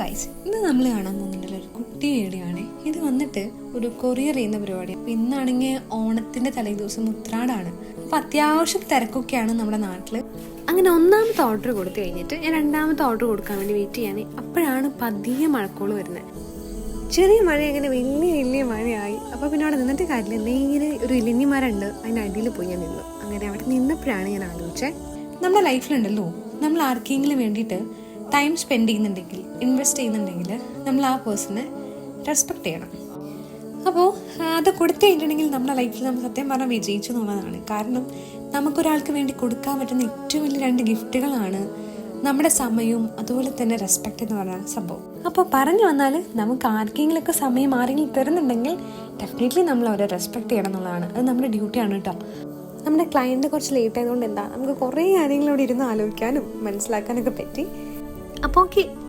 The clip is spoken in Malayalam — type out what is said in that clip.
ഗൈസ്, ഇന്ന് നമ്മൾ കാണാൻ പോകുന്നുണ്ടല്ലോ ഒരു കുട്ടി വീഡിയോ ആണ്. ഇത് വന്നിട്ട് ഒരു കൊറിയർ ചെയ്യുന്ന പരിപാടിയാണ്. അപ്പം ഇന്നാണെങ്കിൽ ഓണത്തിന്റെ തലേദിവസം ഉത്രാടാണ്. അപ്പം അത്യാവശ്യം തിരക്കൊക്കെയാണ് നമ്മുടെ നാട്ടിൽ. അങ്ങനെ ഒന്നാമത്തെ ഓർഡർ കൊടുത്തു കഴിഞ്ഞിട്ട് ഞാൻ രണ്ടാമത്തെ ഓർഡർ കൊടുക്കാൻ വേണ്ടി വെയിറ്റ് ചെയ്യാൻ. അപ്പോഴാണ് പതിയെ മഴക്കോള് വരുന്നത്. ചെറിയ മഴ അങ്ങനെ വലിയ മഴയായി. അപ്പോൾ പിന്നെ അവിടെ നിന്നിട്ട് കാര്യമില്ല, നേരെ ഒരു ഇലഞ്ഞി മരമുണ്ട്, അതിൻ്റെ അടിയിൽ പോയി ഞാൻ നിന്നു. അങ്ങനെ അവിടെ നിന്നപ്പോഴാണ് ഞാൻ ആലോചിച്ചത്, നമ്മുടെ ലൈഫിലുണ്ടല്ലോ, നമ്മൾ ആർക്കെങ്കിലും വേണ്ടിയിട്ട് ടൈം സ്പെൻഡ് ചെയ്യുന്നുണ്ടെങ്കിൽ, ഇൻവെസ്റ്റ് ചെയ്യുന്നുണ്ടെങ്കിൽ, നമ്മൾ ആ പേഴ്സണെ റെസ്പെക്റ്റ് ചെയ്യണം. അപ്പോൾ അത് കൊടുത്തു കഴിഞ്ഞിട്ടുണ്ടെങ്കിൽ നമ്മുടെ ലൈഫിൽ നമ്മൾ സത്യം പറഞ്ഞാൽ വിജയിച്ചു എന്നുള്ളതാണ്. കാരണം നമുക്കൊരാൾക്ക് വേണ്ടി കൊടുക്കാൻ പറ്റുന്ന ഏറ്റവും വലിയ 2 ഗിഫ്റ്റുകളാണ് നമ്മുടെ സമയവും അതുപോലെ തന്നെ റെസ്പെക്റ്റ് എന്ന് പറയുന്ന സംഭവം. അപ്പോൾ പറഞ്ഞു വന്നാൽ നമുക്ക് ആർക്കെങ്കിലുമൊക്കെ സമയം ആരെങ്കിലും തരുന്നുണ്ടെങ്കിൽ ഡെഫിനറ്റ്ലി നമ്മൾ അവരെ റെസ്പെക്റ്റ് ചെയ്യണം എന്നുള്ളതാണ്. അത് നമ്മുടെ ഡ്യൂട്ടിയാണ് കേട്ടോ. നമ്മുടെ ക്ലയൻറ്റ് കുറച്ച് ലേറ്റ് ആയതുകൊണ്ട് നമുക്ക് കുറേ കാര്യങ്ങൾ അവിടെ ഇരുന്ന് ആലോചിക്കാനും മനസ്സിലാക്കാനൊക്കെ പറ്റി. അപ്പോൾ ഓക്കെ.